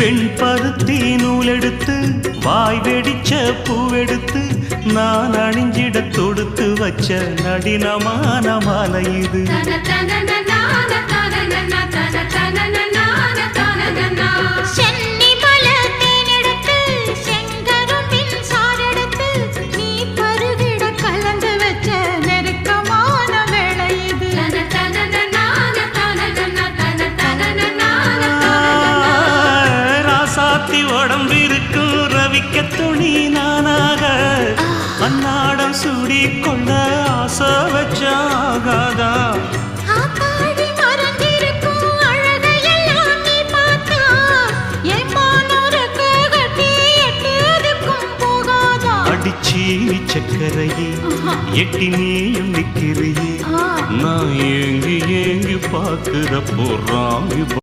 வெண்பருத்தி நூலெடுத்து வாய் வெடிச்ச பூவெடுத்து நான் அணிஞ்சிட தொடுத்து வச்ச நடினமான மாலை இது. உடம்பிருக்கும் ரவிக்க துணி நானாக அன்னாடம் சூடி கொண்ட ஆசை வச்சாகாதா. அடிச்சீனி சக்கரையே எட்டி நீயும் நிக்கிறையே நான் ஏங்கி ஏங்கி பார்க்கிற போறாங்க.